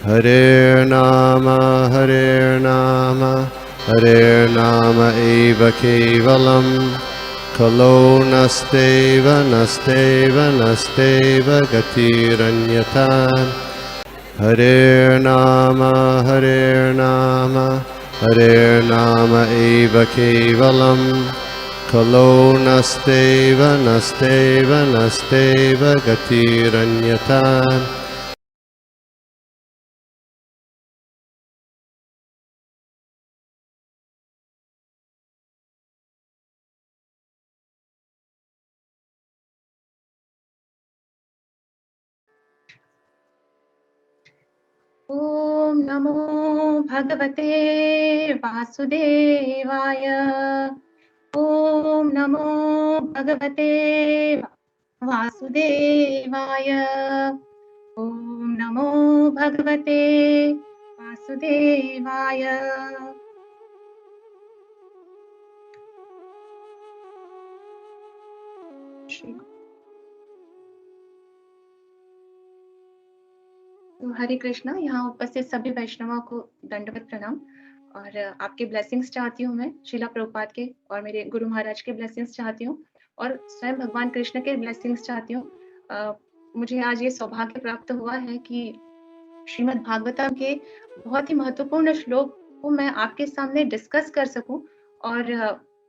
Hare Nama Hare Nama eva kevalam Kalo nasteva nasteva nasteva gatiranyatan Hare Nama Hare Nama eva kevalam Kalo nasteva nasteva nasteva gatiranyatan ओम नमो भगवते वासुदेवाय। ओम नमो भगवते वासुदेवाय। ओम नमो भगवते वासुदेवाय। तो हरे कृष्णा, यहाँ उपस्थित सभी वैष्णवों को दंडवत प्रणाम और आपके ब्लेसिंग्स चाहती हूँ मैं, श्रीला प्रभुपाद के और मेरे गुरु महाराज के ब्लेसिंग्स चाहती हूँ और स्वयं भगवान कृष्ण के ब्लेसिंग्स चाहती हूँ। मुझे आज ये सौभाग्य प्राप्त हुआ है कि श्रीमद् भागवतम के बहुत ही महत्वपूर्ण श्लोक को मैं आपके सामने डिस्कस कर सकूं और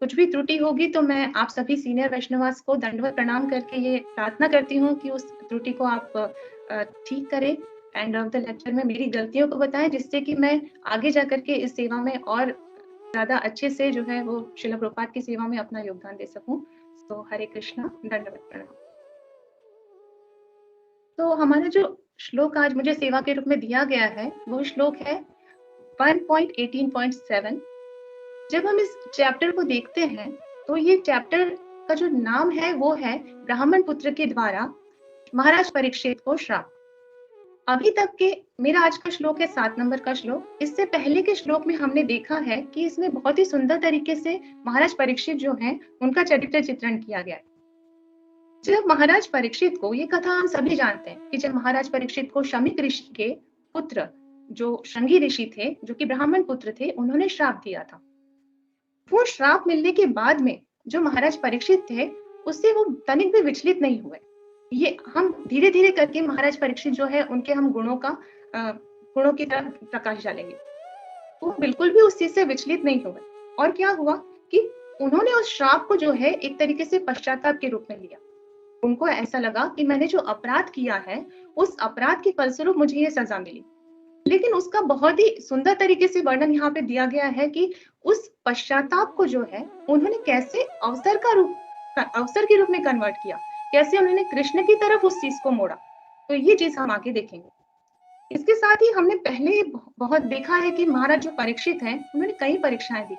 कुछ भी त्रुटि होगी तो मैं आप सभी सीनियर वैष्णवास को दंडवत प्रणाम करके ये प्रार्थना करती हूँ कि उस त्रुटि को आप ठीक करें, एंड ऑफ द लेक्चर में मेरी गलतियों को बताएं, जिससे कि मैं आगे जाकर के इस सेवा में और ज्यादा अच्छे से जो है वो श्रील प्रभुपाद की सेवा में अपना योगदान दे सकूं। तो हरे कृष्णा, दंडवत प्रणाम। तो हमारा जो श्लोक आज मुझे सेवा के रूप में दिया गया है वो श्लोक है 1.18.7। जब हम इस चैप्टर को देखते हैं तो ये चैप्टर का जो नाम है वो है ब्राह्मण पुत्र के द्वारा महाराज परीक्षित को श्राप। अभी तक के मेरा आज का श्लोक है 7 नंबर का श्लोक। इससे पहले के श्लोक में हमने देखा है कि इसमें बहुत ही सुंदर तरीके से महाराज परीक्षित जो हैं उनका चरित्र चित्रण किया गया है। जब महाराज परीक्षित को, ये कथा हम सभी जानते हैं कि जब महाराज परीक्षित को शमीक ऋषि के पुत्र जो श्रृंगी ऋषि थे, जो कि ब्राह्मण पुत्र थे, उन्होंने श्राप दिया था। वो श्राप मिलने के बाद में जो महाराज परीक्षित थे उससे वो तनिक भी विचलित नहीं हुए। ये हम धीरे धीरे करके महाराज परीक्षित जो है उनके हम गुणों की तरफ प्रकाश डालेंगे। वो बिल्कुल भी उस चीज से विचलित नहीं हुए। और क्या हुआ कि उन्होंने उस श्राप को जो है एक तरीके से पश्चाताप के रूप में लिया। उनको ऐसा लगा कि मैंने जो अपराध किया है उस अपराध के फलस्वरूप मुझे ये सजा मिली। लेकिन उसका बहुत ही सुंदर तरीके से वर्णन यहाँ पे दिया गया है कि उस पश्चाताप को जो है उन्होंने कैसे अवसर के रूप में कन्वर्ट किया, कैसे उन्होंने कृष्ण की तरफ उस चीज को मोड़ा। तो ये चीज हम आगे देखेंगे। इसके साथ ही हमने पहले बहुत देखा है कि महाराज जो परीक्षित हैं उन्होंने कई परीक्षाएं दी।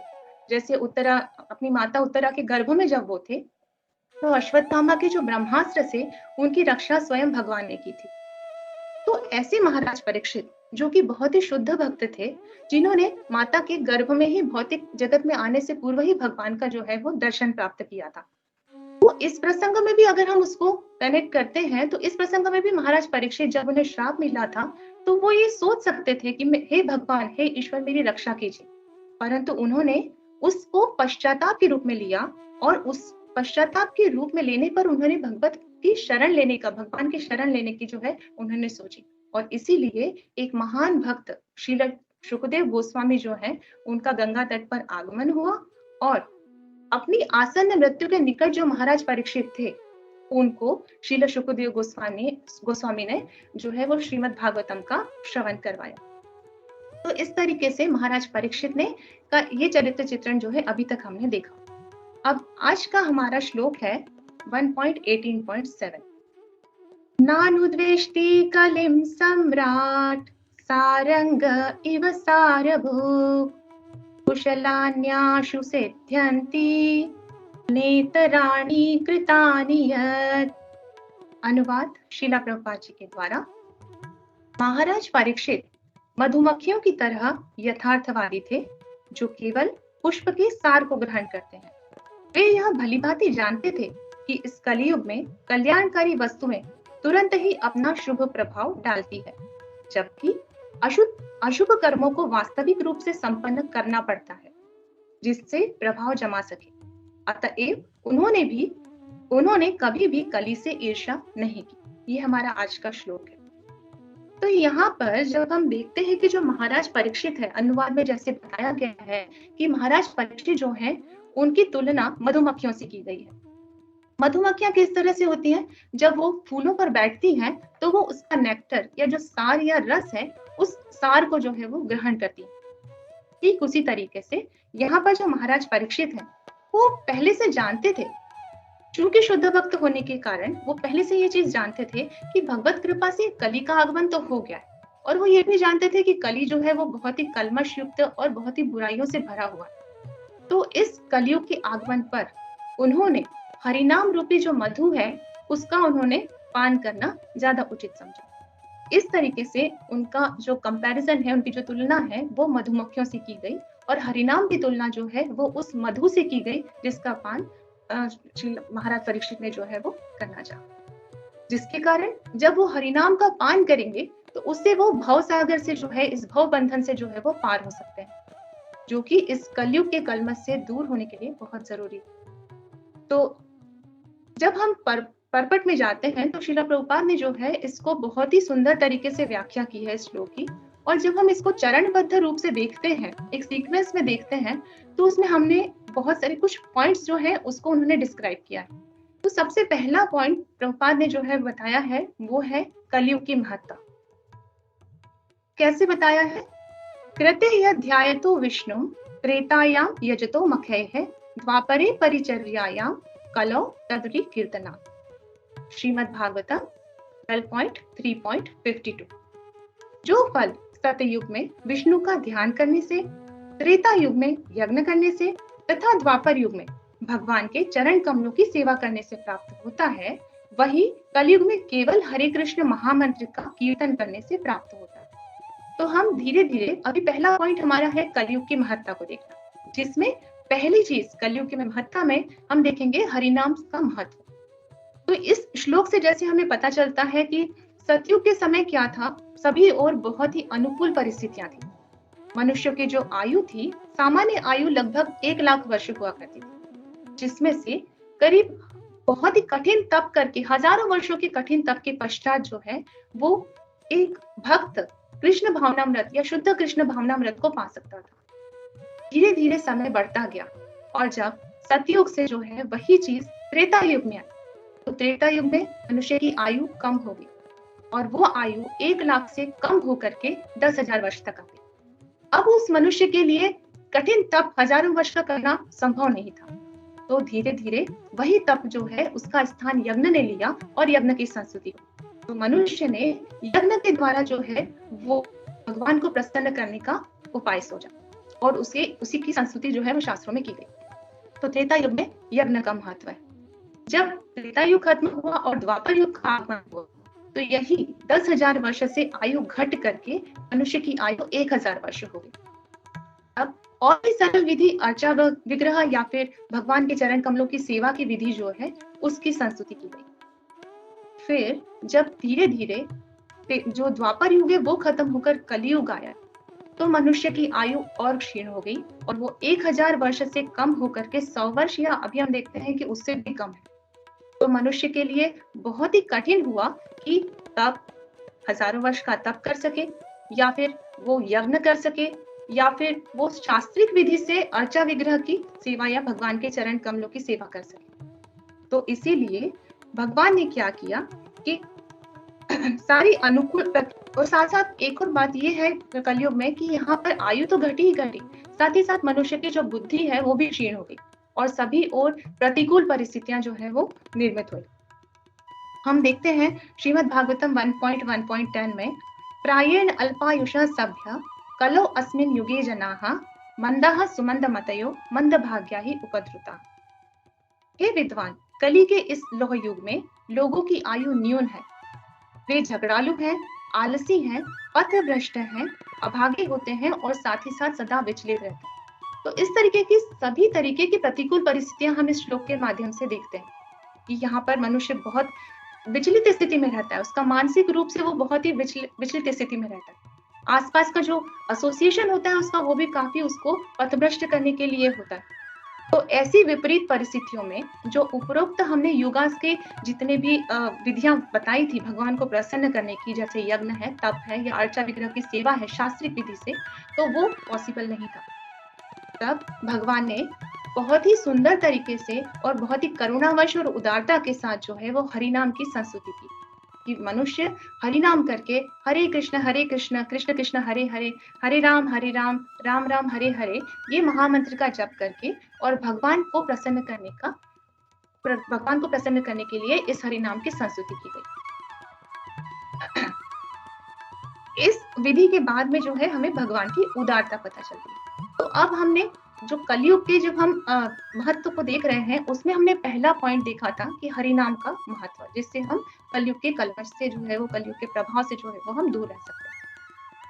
जैसे उत्तरा, अपनी माता उत्तरा के गर्भ में जब वो थे तो अश्वत्थामा के जो ब्रह्मास्त्र से उनकी रक्षा स्वयं भगवान ने की थी। तो ऐसे महाराज परीक्षित जो कि बहुत ही शुद्ध भक्त थे, जिन्होंने माता के गर्भ में ही भौतिक जगत में आने से पूर्व ही भगवान का जो है वो दर्शन प्राप्त किया था। तो इस प्रसंग में भी अगर हम उसको कनेक्ट करते हैं तो इस प्रसंग में भी महाराज परीक्षित जब उन्हें श्राप मिला था तो वो ये सोच सकते थे कि हे भगवान, हे ईश्वर, मेरी रक्षा कीजिए, परंतु उन्होंने उसको पश्चाताप के रूप में लिया और उस पश्चाताप के रूप में लेने पर उन्होंने भगवत की शरण लेने का, भगवान की शरण लेने की जो है उन्होंने सोची। और इसीलिए एक महान भक्त श्रील शुकदेव गोस्वामी जो है उनका गंगा तट पर आगमन हुआ और अपनी आसन्न मृत्यु के निकट जो महाराज परीक्षित थे उनको श्रील शुकदेव गोस्वामी ने जो है वो श्रीमद् भागवतम का श्रवण करवाया। तो इस तरीके से महाराज परीक्षित ने का ये चरित्र चित्रण जो है अभी तक हमने देखा। अब आज का हमारा श्लोक है 1.18.7। नानुद्वेष्टि कलिं सम्राट सारंग इव सारभूक् कुशलान्याशु सिद्ध्यन्ति नेतराणि कृतानि यत्। अनुवाद श्रीला प्रभुपाद जी के द्वारा। महाराज परीक्षित मधुमक्खियों की तरह यथार्थवादी थे जो केवल पुष्प के सार को ग्रहण करते हैं। वे यह भलीभांति जानते थे कि इस कलियुग में कल्याणकारी वस्तुएं तुरंत ही अपना शुभ प्रभाव डालती है, जबकि अशुभ अशुभ कर्मों को वास्तविक रूप से संपन्न करना पड़ता है जिससे प्रभाव जमा सके। अतएव उन्होंने कभी भी कली से ईर्ष्या नहीं की। ये हमारा आज का श्लोक है। तो यहाँ पर जब हम देखते हैं कि जो महाराज परीक्षित है, अनुवाद में जैसे बताया गया है कि महाराज परीक्षित जो है उनकी तुलना मधुमक्खियों से की गई है। मधुमक्खियां किस तरह से होती हैं? जब वो फूलों पर बैठती हैं तो वो उसका नेक्टर या जो सार या रस है उस सार को जो है वो ग्रहण करती है। ठीक उसी तरीके से यहाँ पर जो महाराज परीक्षित है वो पहले से जानते थे, चूंकि शुद्ध भक्त होने के कारण वो पहले से ये चीज जानते थे कि भगवत कृपा से कली का आगमन तो हो गया है, और वो ये भी जानते थे कि कली जो है वो बहुत ही कल्मश युक्त और बहुत ही बुराइयों से भरा हुआ है। तो इस कलियुग के आगमन पर उन्होंने हरिनाम रूपी जो मधु है उसका उन्होंने पान करना ज्यादा उचित समझा। इस तरीके से उनका जो कंपैरिजन है, उनकी जो तुलना है वो मधुमक्खियों से की गई, और हरिनाम की तुलना जो है वो उस मधु से की गई जिसका पान महाराज परीक्षित ने जो है वो करना चाहा, जिसके कारण जब वो हरिनाम का पान करेंगे तो उससे वो भव सागर से जो है, इस भव बंधन से जो है वो पार हो सकते हैं, जो कि इस कलयुग के कलमश से दूर होने के लिए बहुत जरूरी है। तो जब हम परपट में जाते हैं तो श्रील प्रभुपाद ने जो है इसको बहुत ही सुंदर तरीके से व्याख्या की है इस श्लोक की, और जब हम इसको चरणबद्ध रूप से देखते हैं, एक सीक्वेंस में देखते हैं, तो उसमें हमने बहुत सारे कुछ पॉइंट्स जो है उसको उन्होंने डिस्क्राइब किया है। तो सबसे पहला पॉइंट प्रभुपाद ने जो है बताया है वो है कलयुग की महत्ता। कैसे बताया है? कृते यध्यायतो विष्णु त्रेतायाम यजतो मखैः द्वापरे परिचर्यायाम कलौ तदुरी कीर्तना। श्रीमद् भागवतम 12.3.52। जो फल सतयुग में विष्णु का ध्यान करने से, त्रेता युग में यज्ञ करने से तथा द्वापर युग में भगवान के चरण कमलों की सेवा करने से प्राप्त होता है, वही कलयुग में केवल हरे कृष्ण महामंत्र का कीर्तन करने से प्राप्त होता है। तो हम धीरे धीरे, अभी पहला पॉइंट हमारा है कलयुग की महत्ता को देखना, जिसमें पहली चीज कलयुग की महत्ता में हम देखेंगे हरिनाम का महत्व। तो इस श्लोक से जैसे हमें पता चलता है कि सतयुग के समय क्या था, सभी और बहुत ही अनुकूल परिस्थितियां थी। मनुष्य की जो आयु थी, सामान्य आयु लगभग 1 लाख वर्ष हुआ करती थी, जिसमें से करीब बहुत ही कठिन तप करके, हजारों वर्षों के कठिन तप के पश्चात जो है वो एक भक्त कृष्ण भावनामृत या शुद्ध कृष्ण भावनामृत को पा सकता था। धीरे धीरे समय बढ़ता गया, और जब सतयुग से जो है वही चीज त्रेता युग में आई, तो त्रेता युग में मनुष्य की आयु कम हो गई, और वो आयु 1 लाख से कम होकर के 10,000 वर्ष तक आ गई। अब उस मनुष्य के लिए कठिन तप हजारों वर्ष का करना संभव नहीं था, तो धीरे धीरे वही तप जो है उसका स्थान यज्ञ ने लिया, और यज्ञ की संस्तुति हुई। तो मनुष्य ने यज्ञ के द्वारा जो है वो भगवान को प्रसन्न करने का उपाय सोचा, और उसी की संस्तुति जो है वो शास्त्रों में की गई। तो त्रेता युग में यज्ञ का महत्व है। जब त्रेता युग खत्म हुआ और द्वापर युग का आगमन हुआ, तो यही 10,000 वर्ष से आयु घट करके मनुष्य की आयु 1,000 वर्ष हो गई। अब और भी सरल विधि अर्चा विग्रह या फिर भगवान के चरण कमलों की सेवा की विधि जो है उसकी संस्तुति की गई। फिर जब धीरे धीरे जो द्वापर युग है वो खत्म होकर कलियुग आया, तो मनुष्य की आयु और क्षीण हो गई, और वो 1,000 वर्ष से कम होकर के 100 वर्ष, या अभी हम देखते हैं कि उससे भी कम है। तो मनुष्य के लिए बहुत ही कठिन हुआ कि तप, हजारों वर्ष का तप कर सके, या फिर वो यज्ञ कर सके, या फिर वो शास्त्रिक विधि से अर्चा विग्रह की सेवा या भगवान के चरण कमलों की सेवा कर सके। तो इसीलिए भगवान ने क्या किया कि सारी अनुकूल, और साथ साथ एक और बात ये है कलयुग में कि यहाँ पर आयु तो घटी ही घटी, साथ ही साथ मनुष्य की जो बुद्धि है वो भी क्षीण हो गई, और सभी और प्रतिकूल परिस्थितियां जो है वो निर्मित हुई। हम देखते हैं श्रीमद् भागवतम 1.1.10 में, प्रायेण अल्पायुषः सभ्य कलो अस्मिन् युगे जनाः मंदाः सुमंदमतयो मंदभाग्या ही उपद्रुता। हे विद्वान, कली के इस लोह युग में लोगों की आयु न्यून है, वे झगड़ालू हैं, आलसी हैं, पथभ्रष्ट हैं, अभागे होते हैं, और साथ ही साथ सदा विचलित रहते हैं। तो इस तरीके की सभी तरीके की प्रतिकूल परिस्थितियां हम इस श्लोक के माध्यम से देखते हैं कि यहाँ पर मनुष्य बहुत विचलित स्थिति में रहता है, उसका मानसिक रूप से वो बहुत ही विचलित स्थिति में रहता है। आसपास का जो एसोसिएशन होता है उसका, वो भी काफ़ी उसको पथभ्रष्ट करने के लिए होता है। तो ऐसी विपरीत परिस्थितियों में जो उपरोक्त हमने युगास के जितने भी विधियाँ बताई थी भगवान को प्रसन्न करने की, जैसे यज्ञ है, तप है या अर्चा विग्रह की सेवा है शास्त्रिक विधि से, तो वो पॉसिबल नहीं था। तब भगवान ने बहुत ही सुंदर तरीके से और बहुत ही करुणावश और उदारता के साथ जो है वो हरिनाम की संस्तुति की, कि मनुष्य हरिनाम करके हरे कृष्ण कृष्ण कृष्ण हरे हरे, हरे राम राम राम हरे हरे, ये महामंत्र का जप करके और भगवान को प्रसन्न करने के लिए इस हरिनाम की संस्तुति की गई। इस विधि के बाद में जो है हमें भगवान की उदारता पता चलती है। तो अब हमने जो कलयुग के जब हम महत्व को देख रहे हैं, उसमें हमने पहला पॉइंट देखा था कि हरिनाम का महत्व, जिससे हम कलयुग के कलमश से जो है वो, कलयुग के प्रभाव से जो है वो हम दूर रह सकते हैं।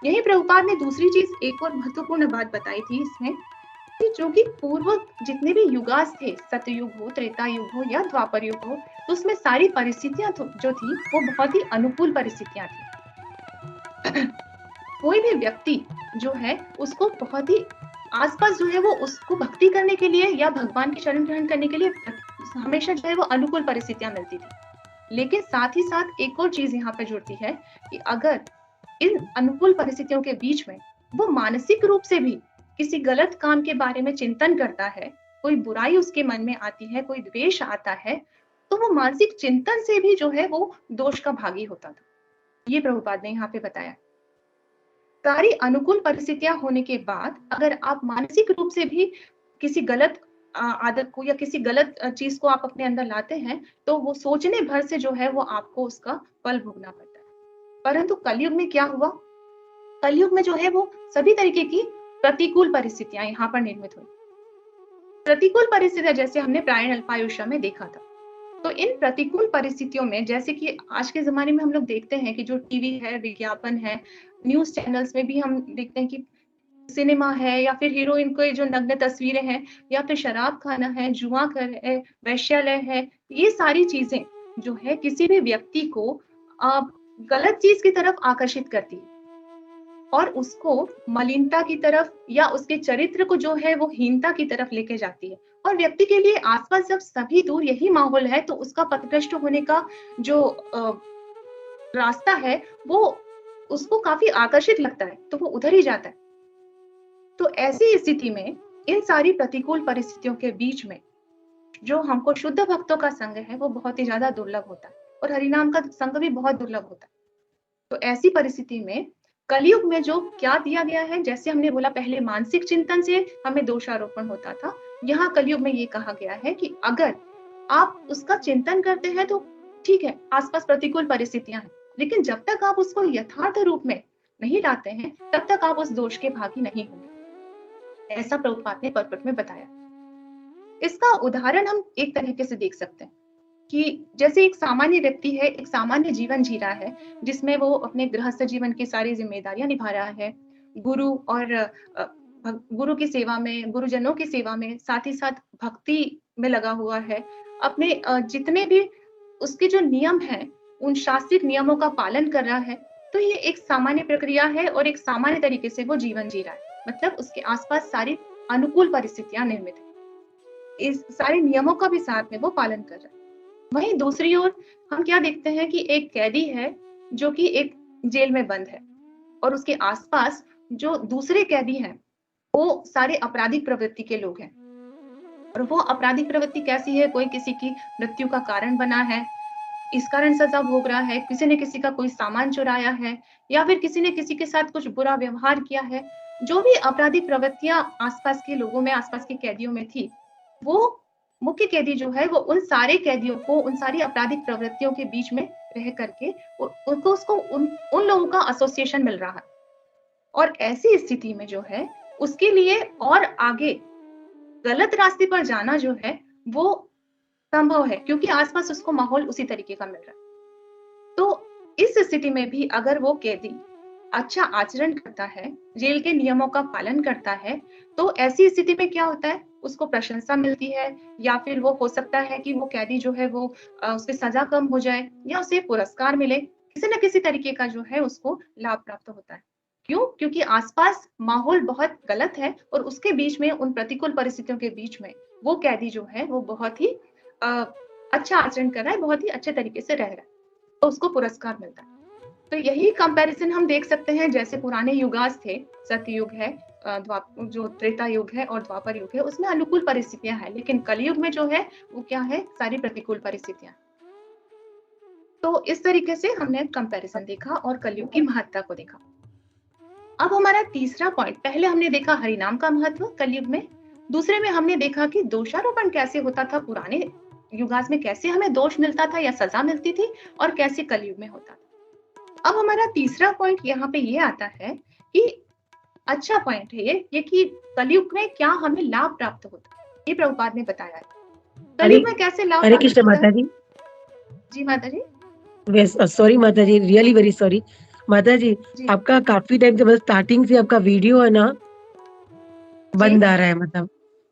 यही प्रभुपाद ने दूसरी चीज एक और महत्वपूर्ण बात बताई थी इसमें, कि जो कि पूर्व जितने भी युगास थे, सतयुग हो, त्रेता युग हो या द्वापर युग हो, तो उसमें सारी परिस्थितियां जो थी वो बहुत ही अनुकूल परिस्थितियां थी। कोई भी व्यक्ति जो है उसको बहुत ही आसपास जो है वो उसको भक्ति करने के लिए या भगवान की शरण ग्रहण करने के लिए हमेशा जो है वो अनुकूल परिस्थितियां मिलती थी। लेकिन साथ ही साथ एक और चीज यहाँ पे जुड़ती है कि अगर इन अनुकूल परिस्थितियों के बीच में वो मानसिक रूप से भी किसी गलत काम के बारे में चिंतन करता है, कोई बुराई उसके मन में आती है, कोई द्वेष आता है, तो वो मानसिक चिंतन से भी जो है वो दोष का भागी होता था। ये प्रभुपाद ने यहाँ पे बताया। सारी अनुकूल परिस्थितियां होने के बाद अगर आप मानसिक रूप से भी किसी गलत आदत को या किसी गलत चीज को आप अपने अंदर लाते हैं, तो वो सोचने भर से जो है वो आपको उसका फल भोगना पड़ता है। परंतु कलयुग में क्या हुआ? कलयुग में जो है वो सभी तरीके की प्रतिकूल परिस्थितियां यहाँ पर निर्मित हुई। प्रतिकूल परिस्थितियां जैसे हमने प्रायण अल्पायुष्य में देखा था। तो इन प्रतिकूल परिस्थितियों में, जैसे कि आज के ज़माने में हम लोग देखते हैं कि जो टीवी है, विज्ञापन है, न्यूज़ चैनल्स में भी हम देखते हैं कि सिनेमा है या फिर हीरोइन की जो नग्न तस्वीरें हैं या फिर शराब खाना है, जुआ घर है, वेश्यालय है, ये सारी चीज़ें जो है किसी भी व्यक्ति को अ, गलत चीज़ की तरफ आकर्षित करती है और उसको मलिनता की तरफ या उसके चरित्र को जो है वो हीनता की तरफ लेके जाती है। और व्यक्ति के लिए आसपास जब सभी दूर यही माहौल है, तो उसका पथभ्रष्ट होने का जो रास्ता है वो उसको काफ़ी आकर्षित लगता है, तो वो उधर ही जाता है। तो ऐसी स्थिति में इन सारी प्रतिकूल परिस्थितियों के बीच में जो हमको शुद्ध भक्तों का संग है वो बहुत ही ज़्यादा दुर्लभ होता है और हरिनाम का संग भी बहुत दुर्लभ होता है। तो ऐसी परिस्थिति में कलयुग में जो क्या दिया गया है, जैसे हमने बोला पहले मानसिक चिंतन से हमें दोषारोपण होता था, यहाँ कलयुग में ये कहा गया है कि अगर आप उसका चिंतन करते हैं तो ठीक है, आसपास प्रतिकूल परिस्थितियां हैं, लेकिन जब तक आप उसको यथार्थ रूप में नहीं लाते हैं, तब तक आप उस दोष के भागी नहीं होंगे। ऐसा प्रभुपाद ने पर्पट में बताया। इसका उदाहरण हम एक तरीके से देख सकते हैं कि जैसे एक सामान्य व्यक्ति है, एक सामान्य जीवन जी रहा है, जिसमें वो अपने गृहस्थ जीवन की सारी जिम्मेदारियां निभा रहा है, गुरु और गुरु की सेवा में, गुरुजनों की सेवा में, साथ ही साथ भक्ति में लगा हुआ है। अपने जितने भी उसके जो नियम हैं, उन शास्त्रीय नियमों का पालन कर रहा है। तो ये एक सामान्य प्रक्रिया है और एक सामान्य तरीके से वो जीवन जी रहा है। मतलब उसके आसपास सारी अनुकूल परिस्थितियां निर्मित है। इस सारे नियमों का भी साथ में वो पालन कर रहा है। वहीं दूसरी ओर हम क्या देखते हैं कि एक कैदी है जो कि एक जेल में बंद है और उसके आसपास जो दूसरे कैदी हैं वो सारे आपराधिक प्रवृत्ति के लोग हैं। और वो आपराधिक प्रवृत्ति कैसी है? कोई किसी की मृत्यु का कारण बना है, इस कारण सजा भोग रहा है, किसी ने किसी का कोई सामान चुराया है या फिर किसी ने किसी के साथ कुछ बुरा व्यवहार किया है। जो भी आपराधिक प्रवृत्तियां आसपास के लोगों में, आसपास के कैदियों में थी, वो मुख्य कैदी जो है वो उन सारे कैदियों को उन सारी आपराधिक प्रवृत्तियों के बीच में रह करके उनको उसको उन लोगों का एसोसिएशन मिल रहा है। और ऐसी स्थिति में जो है उसके लिए और आगे गलत रास्ते पर जाना जो है वो संभव है, क्योंकि आसपास उसको माहौल उसी तरीके का मिल रहा है। तो इस स्थिति में भी अगर वो कैदी अच्छा आचरण करता है, जेल के नियमों का पालन करता है, तो ऐसी स्थिति में क्या होता है? उसको प्रशंसा मिलती है या फिर वो हो सकता है कि वो कैदी जो है वो उसकी सजा कम हो जाए या उसे पुरस्कार मिले, किसी न किसी तरीके का जो है उसको लाभ प्राप्त होता है। क्यों? क्योंकि आसपास माहौल बहुत गलत है और उसके बीच में, उन प्रतिकूल परिस्थितियों के बीच में वो कैदी जो है वो बहुत ही अच्छा आचरण कर रहा है, बहुत ही अच्छे तरीके से रह रहा है, तो उसको पुरस्कार मिलता है। तो यही कंपैरिजन हम देख सकते हैं, जैसे पुराने युगास थे, सतयुग है, जो त्रेता युग है और द्वापर युग है, उसमें अनुकूल परिस्थितियां हैं, लेकिन कलयुग में जो है वो क्या है, सारी प्रतिकूल परिस्थितियां। तो इस तरीके से हमने कंपैरिजन देखा और कलयुग की महत्ता को देखा। अब हमारा तीसरा पॉइंट, पहले हमने देखा हरिनाम का महत्व कलयुग में, दूसरे में हमने देखा कि दोषारोपण कैसे होता था पुराने युगास में, कैसे हमें दोष मिलता था या सजा मिलती थी, और कैसे कलयुग में होता था। अब हमारा तीसरा पॉइंट यहाँ पे ये आता है कि अच्छा पॉइंट है ये कि कलयुग में क्या हमें लाभ प्राप्त होता है, ये प्रभुपाद ने बताया है। हरे कलयुग में कैसे लाभ हरे प्राप्त कृष्ण होता माता है? जी। जी माता जी। सॉरी माता जी, रियली वेरी सॉरी माता जी। जी आपका काफी टाइम से, मतलब स्टार्टिंग से आपका वीडियो है ना जी बंद आ रहा है, मतलब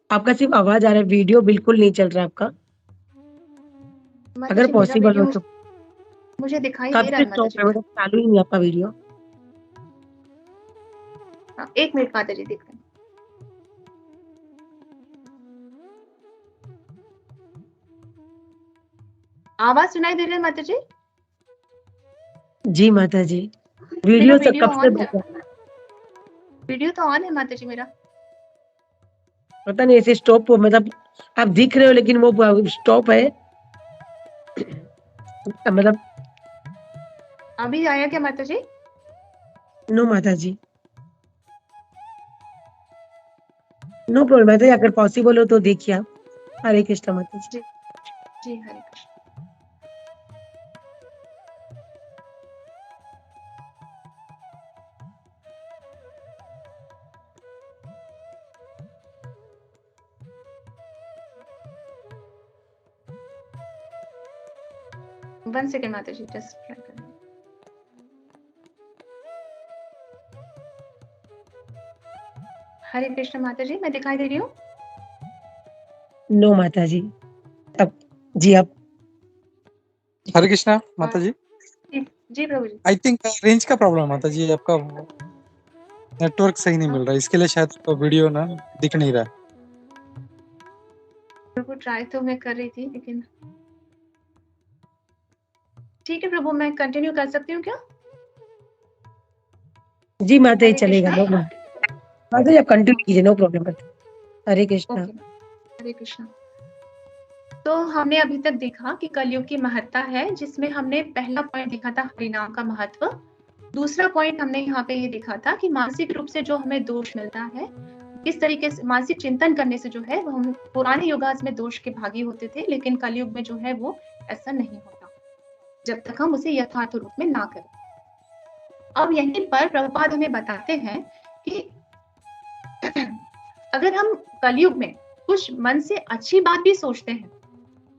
आपका सिर्फ आवाज आ रहा है, वीडियो बिल्कुल नहीं चल रहा आपका। माता अगर जी, मेरा पॉसिबल हो वीडियो तो मुझे दिखाई कब दे रहा से है माता स्टॉप जी। है, मतलब चालू ही नहीं आपका वीडियो। हाँ, 1 मिनट माता जी, देखते हैं। आवाज सुनाई दे रही है माता जी? जी माता जी, मेरा वीडियो वीडियो कब से ऑन है, बंद है? वीडियो तो ऑन है माता जी मेरा। पता नहीं ऐसे स्टॉप हो, मतलब आप दिख रहे हो लेकिन वो स्टॉप है, मतलब अभी आया क्या माता जी? नो माता जी, नो प्रॉब्लम माता जी, अगर पॉसिबल हो तो देखिए आप। हरे कृष्ण माता जी। जी जी, हरे कृष्ण। वन सेकेंड माता जी, जस्ट ट्राई कर। हरे कृष्ण माता जी, मैं दिखाई दे रही हूँ? नो माता जी, अब जी आप। हरे कृष्णा माता जी। जी जी प्रभु जी। आई थिंक रेंज का प्रॉब्लम है माता जी, आपका नेटवर्क सही नहीं हाँ, मिल रहा है, इसके लिए शायद तो वीडियो ना दिख नहीं रहा है। प्रभु ट्राई तो मैं कर रही थी, लेकिन ठीक है प्रभु, मैं कंटिन्यू कर सकती हूँ क्या? जी माता जी हरे चलेगा, कृष्णा। नो प्रॉब्लम माता जी, आप कंटिन्यू कीजिए, नो प्रॉब्लम माता जी। हरे कृष्णा। ओके, हरे कृष्णा। तो हमने अभी तक देखा कि कलयुग की महत्ता है, जिसमें हमने पहला पॉइंट देखा था हरिनाम का महत्व। दूसरा पॉइंट हमने यहाँ पे ये देखा था कि मानसिक रूप से जो हमें दोष मिलता है, किस तरीके से मानसिक चिंतन करने से जो है वो, हम पुराने युगास में दोष के भागी होते थे, लेकिन कलयुग में जो है वो ऐसा नहीं होता, जब तक हम उसे यथार्थ रूप में ना करें। अब यहीं पर प्रभुपाद हमें बताते हैं कि अगर हम कलयुग में कुछ मन से अच्छी बात भी सोचते हैं,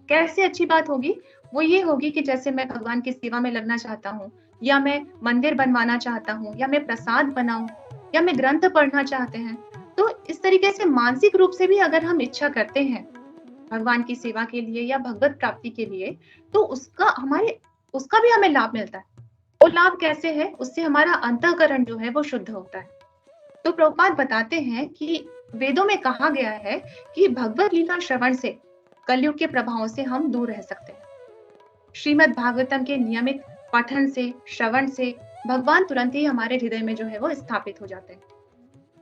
कैसे अच्छी बात होगी? वो ये होगी कि जैसे मैं भगवान की सेवा में लगना चाहता हूँ, या मैं मंदिर बनवाना चाहता हूँ, या मैं प्रसाद बनाऊं, या मैं ग्रंथ पढ़ना चाहते हैं। तो इस तरीके से मानसिक रूप से भी अगर हम इच्छा करते हैं भगवान की सेवा के लिए या भगवत प्राप्ति के लिए, तो उसका भी हमें लाभ मिलता है। वो लाभ कैसे है? उससे हमारा अंतःकरण जो है वो शुद्ध होता है। तो प्रभुपाद बताते हैं कि वेदों में कहा गया है कि भगवत लीला श्रवण से, कलयुग के प्रभावों से हम दूर रह सकते हैं। श्रीमद् भागवतम के नियमित पठन से, श्रवण से भगवान तुरंत ही हमारे हृदय में जो है वो स्थापित हो जाते हैं।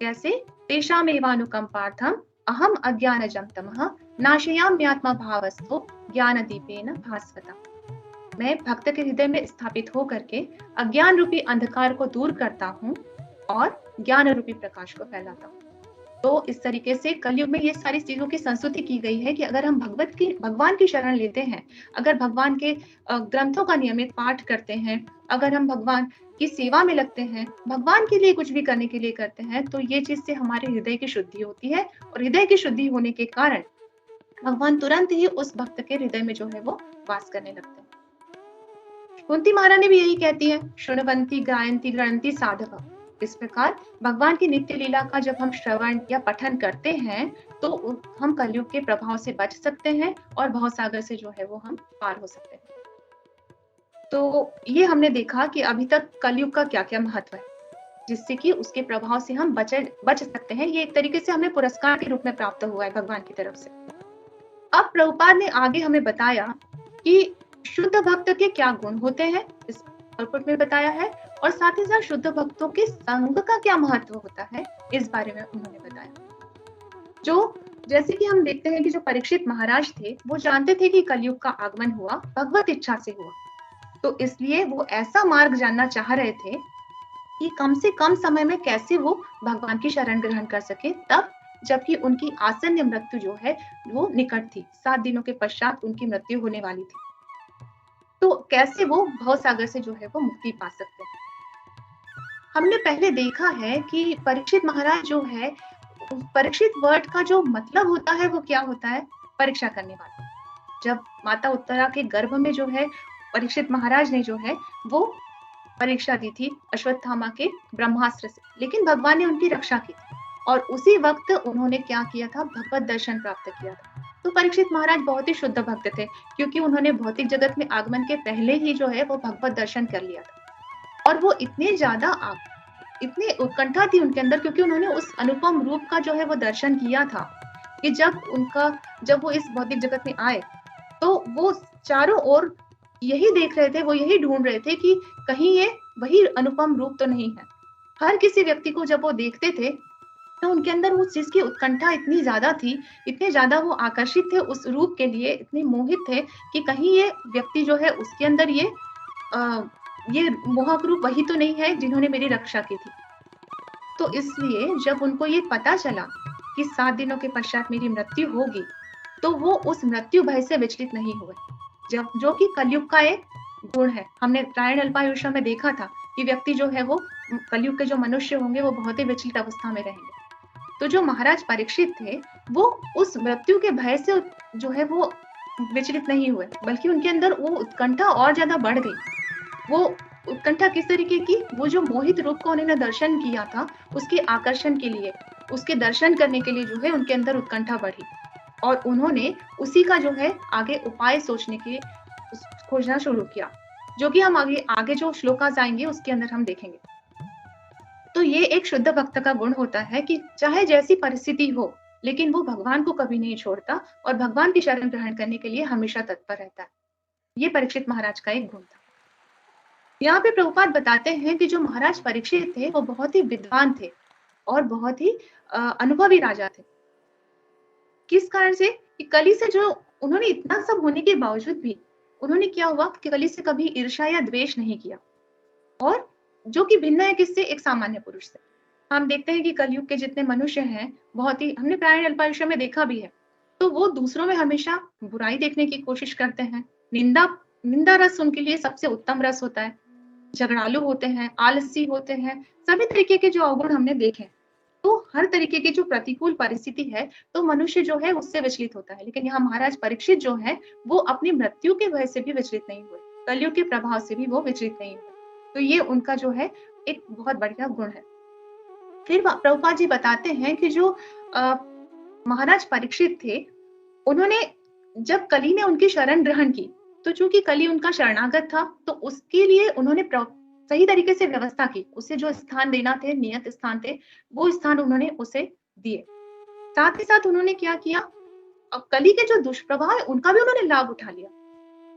कैसे? तेषामेवानुकंपार्थम अहम अज्ञानजं तमः नाशयाम्यात्मा भावस्थो ज्ञान दीपेन भास्वता। मैं भक्त के हृदय में स्थापित हो करके अज्ञान रूपी अंधकार को दूर करता हूँ और ज्ञान रूपी प्रकाश को फैलाता हूँ। तो इस तरीके से कलयुग में ये सारी चीजों की संस्तुति की गई है कि अगर हम भगवान की शरण लेते हैं, अगर भगवान के ग्रंथों का नियमित पाठ करते हैं, अगर हम भगवान की सेवा में लगते हैं, भगवान के लिए कुछ भी करने के लिए करते हैं, तो ये चीज से हमारे हृदय की शुद्धि होती है, और हृदय की शुद्धि होने के कारण भगवान तुरंत ही उस भक्त के हृदय में जो है वो वास करने लगते हैं। कुंती महारानी भी यही कहती है, शृण्वन्ति गायन्ति गृह्णन्ति साधव। इस प्रकार भगवान की नित्य लीला का जब हम श्रवण या पठन करते हैं, तो हम कलयुग के प्रभाव से बच सकते हैं और भवसागर से जो है वो हम पार हो सकते हैं। तो ये हमने देखा कि अभी तक कलयुग का क्या क्या महत्व है। जिससे कि उसके प्रभाव से हम बच सकते हैं। ये एक तरीके से हमें पुरस्कार के रूप में प्राप्त हुआ है भगवान की तरफ से। अब प्रभुपाद ने आगे हमें बताया कि शुद्ध भक्त के क्या गुण होते हैं, इस पॉइंट में बताया है, और साथ ही साथ शुद्ध भक्तों के संग का क्या महत्व होता है, इस बारे में उन्होंने बताया। जो जैसे कि हम देखते हैं कि जो परीक्षित महाराज थे, वो जानते थे कि कलयुग का आगमन हुआ भगवत इच्छा से हुआ, तो इसलिए वो ऐसा मार्ग जानना चाह रहे थे कि कम से कम समय में कैसे वो भगवान की शरण ग्रहण कर सके, तब जबकि उनकी आसन्न मृत्यु जो है वो निकट थी, 7 दिनों के पश्चात उनकी मृत्यु होने वाली थी। तो कैसे वो भवसागर से जो है वो मुक्ति पा सकते हैं। हमने पहले देखा है कि परीक्षित महाराज जो है, परीक्षित वर्ड का जो मतलब होता है वो क्या होता है, परीक्षा करने वाला। जब माता उत्तरा के गर्भ में जो है परीक्षित महाराज ने जो है वो परीक्षा दी थी अश्वत्थामा के ब्रह्मास्त्र से, लेकिन भगवान ने उनकी रक्षा की थी और उसी वक्त उन्होंने क्या किया था, भगवत दर्शन प्राप्त किया था। तो परीक्षित महाराज बहुत ही शुद्ध भक्त थे, क्योंकि उन्होंने भौतिक जगत में आगमन के पहले ही जो है वो भगवत दर्शन कर लिया था। और वो इतनी उत्कंठा थी उनके अंदर, क्योंकि उन्होंने उस अनुपम रूप का जो है वो दर्शन किया था कि जब वो इस भौतिक जगत में आए तो वो चारों ओर यही देख रहे थे, वो यही ढूंढ रहे थे कि कहीं ये वही अनुपम रूप तो नहीं है। हर किसी व्यक्ति को जब वो देखते थे तो उनके अंदर उस चीज की उत्कंठा इतनी ज्यादा थी, इतने ज्यादा वो आकर्षित थे उस रूप के लिए, इतने मोहित थे कि कहीं ये व्यक्ति जो है उसके अंदर ये मोहक रूप वही तो नहीं है जिन्होंने मेरी रक्षा की थी। तो इसलिए जब उनको ये पता चला कि 7 दिनों के पश्चात मेरी मृत्यु होगी, तो वो उस मृत्यु भय से विचलित नहीं हुए, जो कि कलयुग का एक गुण है। हमने प्रायण अल्पायुष्य में देखा था कि व्यक्ति जो है वो कलयुग के जो मनुष्य होंगे वो बहुत ही विचलित अवस्था में रहेंगे। तो जो महाराज परीक्षित थे वो उस मृत्यु के भय से जो है वो विचलित नहीं हुए, बल्कि उनके अंदर वो उत्कंठा और ज्यादा बढ़ गई। वो उत्कंठा किस तरीके की, वो जो मोहित रूप को उन्होंने दर्शन किया था उसके आकर्षण के लिए, उसके दर्शन करने के लिए जो है उनके अंदर उत्कंठा बढ़ी और उन्होंने उसी का जो है आगे उपाय सोचने के खोजना शुरू किया, जो कि हम आगे जो श्लोकास आएंगे उसके अंदर हम देखेंगे। तो ये एक शुद्ध भक्त का गुण होता है कि चाहे जैसी परिस्थिति हो, लेकिन वो भगवान को कभी नहीं छोड़ता और भगवान की शरण ग्रहण करने के लिए हमेशा तत्पर रहता है। ये परीक्षित महाराज का एक गुण था। यहाँ पे प्रभुपाद बताते हैं कि जो महाराज परीक्षित थे वो बहुत ही विद्वान थे और बहुत ही अनुभवी राजा थे। किस कारण से कि कली से जो उन्होंने इतना सब होने के बावजूद भी उन्होंने क्या हुआ कि कली से कभी ईर्ष्या या द्वेष नहीं किया, और जो कि भिन्न है किससे, एक सामान्य पुरुष से। हम देखते हैं कि कलयुग के जितने मनुष्य हैं, बहुत ही हमने प्रायण अल्पायुष्य में देखा भी है, तो वो दूसरों में हमेशा बुराई देखने की कोशिश करते हैं। निंदा रस उनके लिए सबसे उत्तम रस होता है, झगड़ालू होते हैं, आलसी होते हैं, सभी तरीके के जो अवगुण हमने देखे। तो हर तरीके की जो प्रतिकूल परिस्थिति है तो मनुष्य जो है उससे विचलित होता है, लेकिन यहाँ महाराज परीक्षित जो है वो अपनी मृत्यु के भय से भी विचलित नहीं हुए, कलयुग के प्रभाव से भी वो विचलित नहीं हुए। तो ये उनका जो है एक बहुत बढ़िया गुण है। फिर प्रभुपाद जी बताते हैं कि जो महाराज परीक्षित थे, उन्होंने जब कली ने उनकी शरण ग्रहण की, तो चूंकि कली उनका शरणागत था तो उसके लिए उन्होंने सही तरीके से व्यवस्था की, उसे जो स्थान देना थे, नियत स्थान थे, वो स्थान उन्होंने उसे दिए। साथ ही साथ उन्होंने क्या किया, कली के जो दुष्प्रभाव है उनका भी उन्होंने लाभ उठा लिया।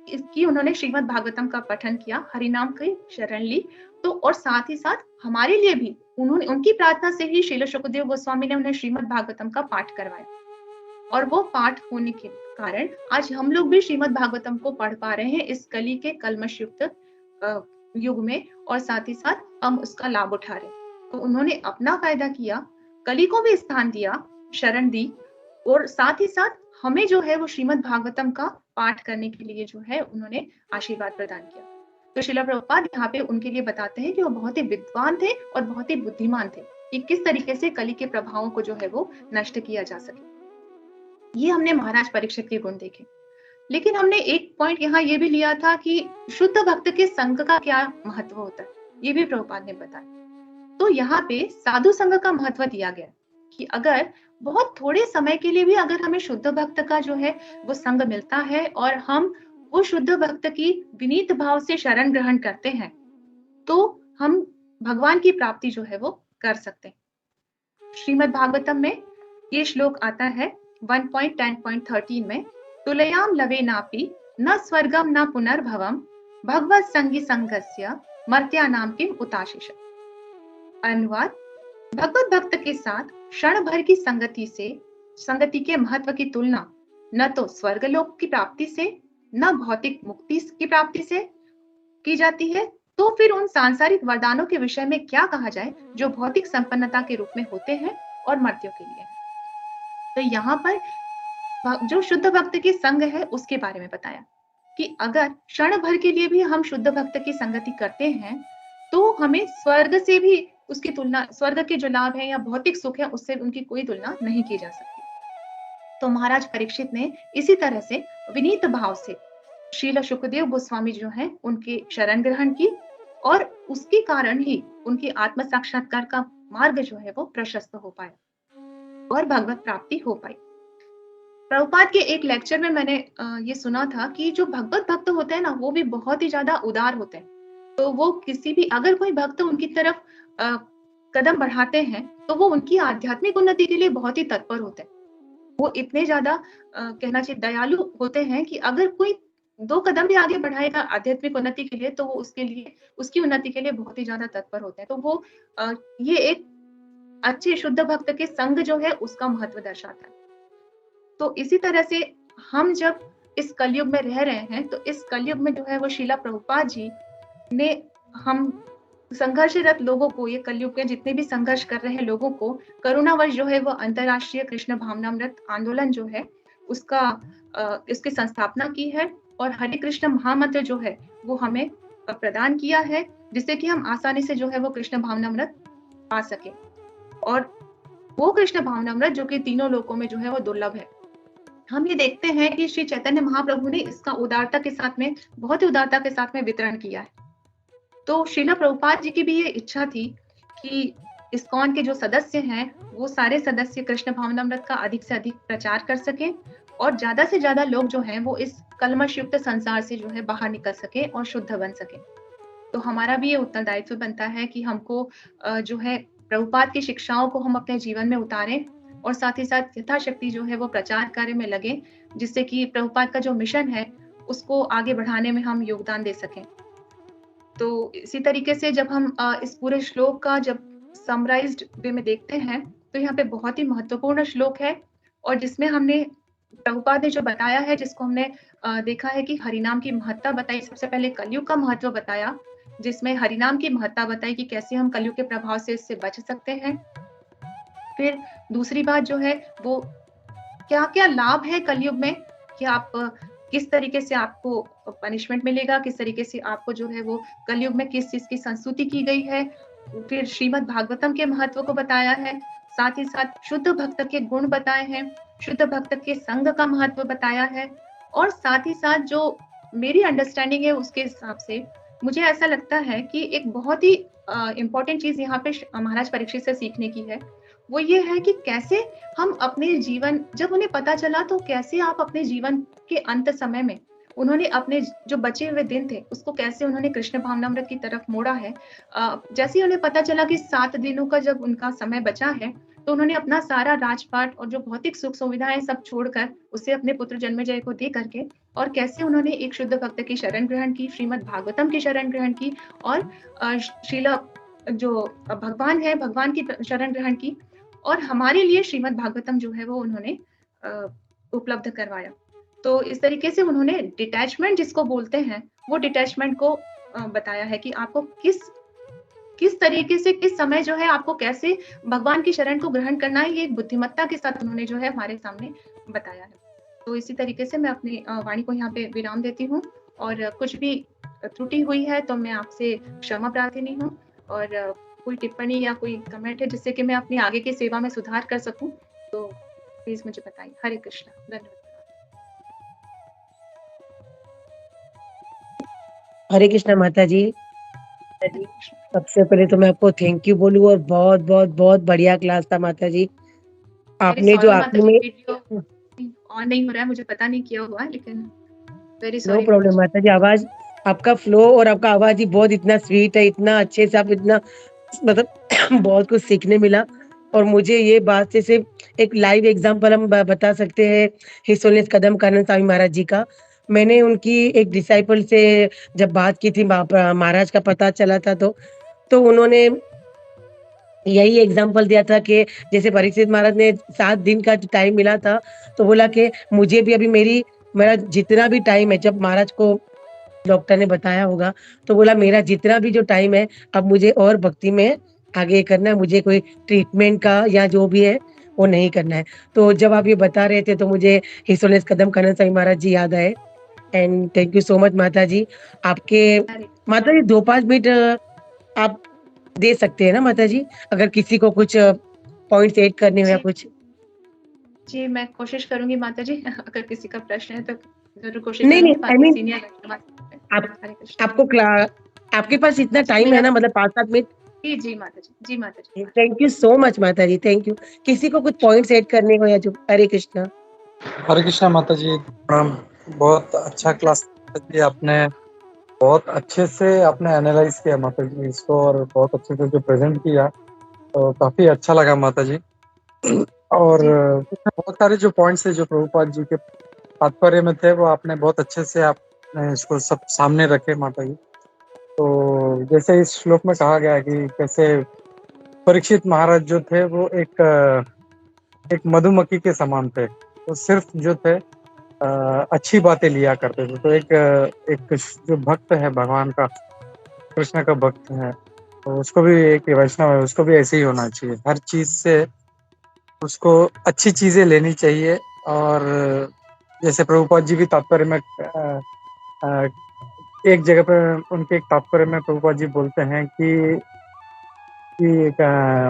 इसकी उन्होंने श्रीमद् भागवतम का पठन किया, हरिनाम की शरण ली, तो और साथ ही साथ हमारे लिए भी उन्होंने उनकी प्रार्थना से ही श्रील शुकदेव गोस्वामी ने उन्हें श्रीमद् भागवतम का पाठ करवाया, और वो पाठ होने के कारण आज हम लोग भी श्रीमद् भागवतम को पढ़ पा रहे हैं इस कली के कलमश युक्त युग में, और साथ ही साथ हम उसका लाभ उठा रहे हैं। तो उन्होंने अपना फायदा किया, कली को भी स्थान दिया, शरण दी, और साथ ही साथ हमें जो है वो श्रीमद् भागवतम का पाठ करने के लिए जो है उन्होंने आशीर्वाद प्रदान किया। तो श्रील प्रभुपाद यहाँ पे उनके लिए बताते हैं कि वो बहुत ही विद्वान थे और बहुत ही बुद्धिमान थे कि किस तरीके से कली के प्रभावों को जो है वो नष्ट किया जा सके। ये हमने महाराज परीक्षित के गुण देखे, लेकिन हमने एक पॉइंट यहाँ ये भी लिया था कि शुद्ध भक्त के संग का क्या महत्व होता है, ये भी प्रभुपाद ने बताया। तो यहाँ पे साधु संग का महत्व दिया गया कि अगर बहुत थोड़े समय के लिए भी अगर हमें शुद्ध भक्त का जो है वो संग मिलता है और हम वो शुद्ध भक्त की विनीत भाव से शरण ग्रहण करते हैं, तो हम भगवान की प्राप्ति जो है वो कर सकते हैं। श्रीमद् भागवतम में ये श्लोक आता है 1.10.13 में, तुलयाम लवे नापि न स्वर्गम न पुनर्भवम भगवत संगी संगस्य मर्त्यानाम किम उताशिष। अनुवाद, भगवत भक्त के साथ क्षण भर की संगति के महत्व की तुलना न तो स्वर्गलोक की प्राप्ति से न भौतिक मुक्ति की प्राप्ति से की जाती है, तो फिर उन सांसारिक वरदानों के विषय में क्या कहा जाए जो भौतिक संपन्नता के रूप में होते हैं और मर्त्यों के लिए। तो यहाँ पर जो शुद्ध भक्त की संग है उसके बारे में बताया कि अगर क्षण भर के लिए भी हम शुद्ध भक्त की संगति करते हैं तो हमें स्वर्ग से भी उसकी तुलना, स्वर्ग के जो लाभ है या भौतिक सुख है उससे उनकी कोई तुलना नहीं की जा सकती। तो महाराज परीक्षित ने इसी तरह से विनीत भाव से श्रील शुकदेव गोस्वामी जो है उनके शरण ग्रहण की और उसके कारण ही उनकी आत्म साक्षात्कार का मार्ग जो है वो प्रशस्त हो पाया और भगवत प्राप्ति हो पाई। प्रभुपाद के एक लेक्चर में मैंने ये सुना था कि जो भगवत भक्त होते हैं ना वो भी बहुत ही ज्यादा उदार होते हैं। तो वो किसी भी, अगर कोई भक्त उनकी तरफ कदम बढ़ाते हैं तो वो उनकी आध्यात्मिक उन्नति के लिए बहुत ही तत्पर होते हैं। वो इतने ज्यादा कहना चाहिए दयालु होते हैं कि अगर कोई 2 कदम भी आगे बढ़ाएगा आध्यात्मिक उन्नति के लिए तो वो उसके लिए, उसकी उन्नति के लिए बहुत ही ज्यादा तत्पर होते हैं। तो वो ये एक अच्छे शुद्ध भक्त के संग जो है उसका महत्व दर्शाता है। तो इसी तरह से हम जब इस कलयुग में रह रहे हैं तो इस कलयुग में जो है वो श्रीला प्रभुपाद जी ने हम संघर्षरत लोगों को, ये कलयुग में जितने भी संघर्ष कर रहे हैं लोगों को करुणावश जो है वो अंतरराष्ट्रीय कृष्ण भावनामृत आंदोलन जो है उसका इसकी संस्थापना की है और हरे कृष्ण महामंत्र जो है वो हमें प्रदान किया है जिससे कि हम आसानी से जो है वो कृष्ण भावनामृत पा सके। और वो कृष्ण भावनामृत जो कि तीनों लोकों में जो है वो दुर्लभ है। हम ये देखते हैं कि श्री चैतन्य महाप्रभु ने इसका उदारता के साथ में, बहुत ही उदारता के साथ में वितरण किया है। तो श्रीला प्रभुपाद जी की भी ये इच्छा थी कि इस्कॉन के जो सदस्य हैं वो सारे सदस्य कृष्ण भावनामृत का अधिक से अधिक प्रचार कर सकें और ज्यादा से ज्यादा लोग जो हैं वो इस कलमश युक्त संसार से जो है बाहर निकल सके और शुद्ध बन सके। तो हमारा भी ये उत्तरदायित्व बनता है कि हमको जो है प्रभुपाद की शिक्षाओं को हम अपने जीवन में उतारें और साथ ही साथ यथाशक्ति जो है वो प्रचार कार्य में लगे जिससे कि प्रभुपाद का जो मिशन है उसको आगे बढ़ाने में हम योगदान दे सकें। तो इसी तरीके से जब हम इस पूरे श्लोक का जब समराइज्ड वे में देखते हैं तो यहाँ पे बहुत ही महत्वपूर्ण श्लोक है और जिसमें हमने प्रभुपाद ने जो बताया है, जिसको हमने देखा है कि हरिनाम की महत्ता बताई। सबसे पहले कलयुग का महत्व बताया जिसमें हरिनाम की महत्ता बताई कि कैसे हम कलयुग के प्रभाव से इससे बच सकते हैं। फिर दूसरी बात जो है वो क्या क्या लाभ है कलयुग में, कि आप किस तरीके से आपको पनिशमेंट मिलेगा, किस तरीके से आपको जो है वो कलयुग में किस चीज की संस्तुति की गई है। फिर श्रीमद् भागवतम के महत्व को बताया है, साथ ही साथ शुद्ध भक्त के गुण बताए हैं, शुद्ध भक्त के संग का महत्व बताया है और साथ ही साथ जो मेरी अंडरस्टैंडिंग है उसके हिसाब से मुझे ऐसा लगता है कि एक बहुत ही इम्पोर्टेंट चीज यहाँ पे महाराज परीक्षित से सीखने की है, वो ये है कि कैसे हम अपने जीवन, जब उन्हें पता चला तो कैसे आप अपने जीवन के अंत समय में उन्होंने अपने जो बचे हुए दिन थे उसको कैसे उन्होंने कृष्ण भावनामृत की तरफ मोड़ा है। जैसे ही उन्हें पता चला कि 7 दिनों का जब उनका समय बचा है तो उन्होंने अपना सारा राजपाट और जो भौतिक सुख सुविधाएं सब छोड़कर उसे अपने पुत्र जन्मेजय को दे करके और कैसे उन्होंने एक शुद्ध भक्त की शरण ग्रहण की, श्रीमद् भागवतम की शरण ग्रहण की और श्रीला जो भगवान है भगवान की शरण ग्रहण की और हमारे लिए श्रीमद् भागवतम जो है वो उन्होंने उपलब्ध करवाया। तो इस तरीके से उन्होंने डिटैचमेंट जिसको बोलते हैं वो डिटैचमेंट को बताया है कि आपको किस तरीके से किस समय जो है आपको कैसे भगवान की शरण को ग्रहण करना है, ये एक बुद्धिमत्ता के साथ उन्होंने जो है हमारे सामने बताया है। तो इसी तरीके से मैं अपनी वाणी को यहाँ पे विराम देती हूँ और कुछ भी त्रुटि हुई है तो मैं आपसे क्षमा प्रार्थी हूँ और कोई टिप्पणी या कोई कमेंट है जिससे कि मैं अपनी आगे की सेवा में सुधार कर सकूं तो प्लीज मुझे बताइए। हरे कृष्णा, धन्यवाद। हरे कृष्णा माता जी। सबसे पहले तो मैं आपको थैंक यू बोलूँ और बहुत बहुत बहुत बढ़िया क्लास था माता जी। आपने जो आखिर में ऑन नहीं हो रहा है, मुझे पता नहीं किया हुआ है, लेकिन वेरी नो सॉरी। प्रॉब्लम माता जी। आवाज आपका फ्लो और आपका आवाज़ ही बहुत इतना स्वीट है, इतना अच्छे से आप इतना मतलब बहुत कुछ सीखने मिला और मुझे ये बात से सिर्फ़ एक लाइव एग्ज़ाम्पल हम ब बता सकते हैं हिज होलीनेस कदम कानन स्वामी महाराज जी का। मैंने उनकी एक डिसाइपल से जब बात की थी महाराज का पता चला था तो उन्होंने यही एग्ज़ाम्पल दिया था कि जैसे परीक्षित महाराज ने 7 दिन का टाइम मिला था, तो बोला कि मुझे भी अभी मेरा जितना भी टाइम है जब महाराज को डॉक्टर ने बताया होगा, तो बोला मेरा जितना भी जो टाइम है, अब मुझे और भक्ति में आगे करना है, मुझे कोई ट्रीटमेंट का या जो भी है, वो नहीं करना है। तो जब आप ये बता रहे थे, तो मुझे हिज होलीनेस कदम कानन स्वामी महाराज जी याद आए and thank you so much माताजी। आपके अरे माताजी 2-5 मिनट आप दे सकते हैं ना माताजी? अगर किसी को कुछ पॉइंट्स ऐड करने हो या जी, कुछ? जी, मैं कोशिश करूँगी माताजी अगर किसी का प्रश्न है तो ज़रूर कोशिश नहीं, नहीं, करूँगी, आई बाकी मीन सीनियर वैष्णव आप हरे कृष्ण। आपको क्ला आपके पास इतना जी, टाइम है मेरा ना मतलब 5-7 मिनट? जी, जी माताजी, जी माताजी। थैंक यू सो मच माताजी, थैंक यू। किसी को कुछ पॉइंट्स ऐड करने हो या जो हरे कृष्णा। हरे कृष्णा माता जी प्रणाम। बहुत अच्छा क्लास जी, आपने बहुत अच्छे से आपने एनालाइज किया माता जी इसको और बहुत अच्छे से जो प्रेजेंट किया तो काफी अच्छा लगा माता जी। और जी, बहुत सारे जो पॉइंट्स है जो प्रभुपाद जी के तात्पर्य में थे वो आपने बहुत अच्छे से आपने इसको सब सामने रखे माता जी। तो जैसे इस श्लोक में कहा गया है कि कैसे परीक्षित महाराज जो थे वो एक मधुमक्खी के समान थे, तो सिर्फ जो थे अच्छी बातें लिया करते थे। तो एक जो भक्त है भगवान का, कृष्ण का भक्त है, तो उसको भी एक वैष्णव है, उसको भी ऐसे ही होना चाहिए। हर चीज से उसको अच्छी चीजें लेनी चाहिए। और जैसे प्रभुपाद जी भी तात्पर्य में अ, एक जगह पे उनके एक तात्पर्य में प्रभुपाद जी बोलते हैं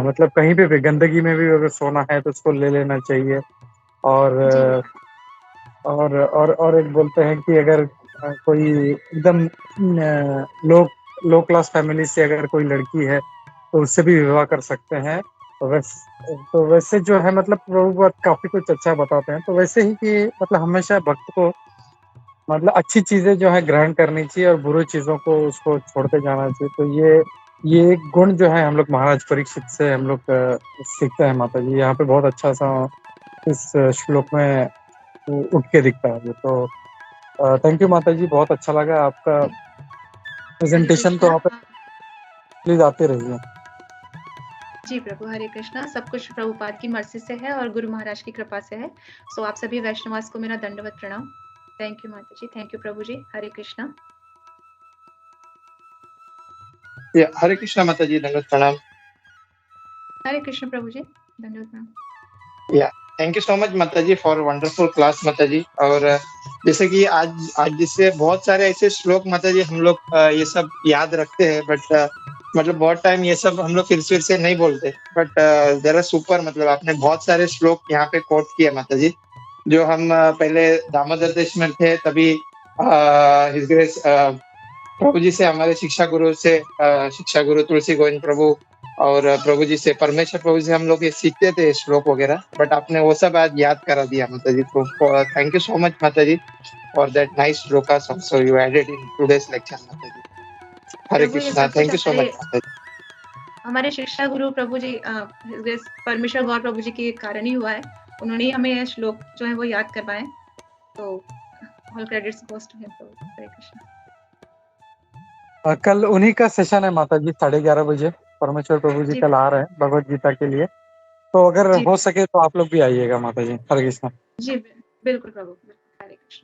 मतलब कहीं पे भी गंदगी में भी अगर सोना है तो उसको ले लेना चाहिए। और जी, और एक बोलते हैं कि अगर कोई एकदम लो लो क्लास फैमिली से अगर कोई लड़की है तो उससे भी विवाह कर सकते हैं। तो वैसे जो है मतलब प्रभुपाद काफी कुछ अच्छा बताते हैं। तो वैसे ही कि मतलब हमेशा भक्त को मतलब अच्छी चीजें जो है ग्रहण करनी चाहिए और बुरी चीजों को उसको छोड़ते जाना चाहिए। तो ये एक गुण जो है हम लोग महाराज परीक्षित से हम लोग सीखते हैं माता जी। यहाँ पे बहुत अच्छा सा इस श्लोक में उठ के दिखता है। तो थैंक यू माता जी, बहुत अच्छा लगा आपका जी, हरे प्रेजेंटेशन। तो कृष्णा। आप प्लीज आते रहिए। जी प्रभु, हरे कृष्णा। सब कुछ प्रभुपाद की मर्ज़ी से है और गुरु महाराज की कृपा से है। सो आप सभी वैष्णवास को मेरा दंडवत प्रणाम। थैंक यू माताजी, थैंक यू प्रभु जी, हरे कृष्णा। हरे कृष्णा माता जी, दंडवत प्रणाम। हरे कृष्ण प्रभु जी, दंडवत प्रणाम। या थैंक यू सो मच माता जी फॉर वंडरफुल क्लास माता जी। और जैसे कि आज जिससे बहुत सारे ऐसे श्लोक माता जी हम लोग ये सब याद रखते हैं, बट मतलब बहुत टाइम ये सब हम लोग फिर से नहीं बोलते। बट जरा सुपर मतलब आपने बहुत सारे श्लोक यहाँ पे कोट किए माता जी, जो हम पहले दामोदर देश में थे तभी हिज ग्रेस प्रभु जी से, हमारे शिक्षा गुरु तुलसी गोविंद प्रभु और प्रभु जी से, परमेश्वर प्रभु जी से हम लोग ये सीखते थे श्लोक वगैरह। बट आपने वो सब आज याद करा दिया माता जी। तो थैंक यू सो मच माता जी for that nice shlokas also you added in today's lecture माता जी। हरे प्रभु ये कृष्णा, सब कुछ थैंक यू सो मच माता जी। हमारे शिक्षा गुरु प्रभु जी परमेश्वर गौर प्रभु जी के कारण ही हुआ है। उन्होंने ही हमें ये श्लोक जो है वो याद करवाए। तो all credits goes to him प्रभु। हरे कृष्णा। कल उन्हीं का सेशन है माता जी 11:30 बजे। परमेश्वर प्रभु जी जी कल आ रहे हैं भगवत गीता के लिए। तो अगर जी हो सके तो आप लोग भी आइएगा माता जी। हरे कृष्णा। जी बिल्कुल प्रभु, बिल्कुल। हरे कृष्ण।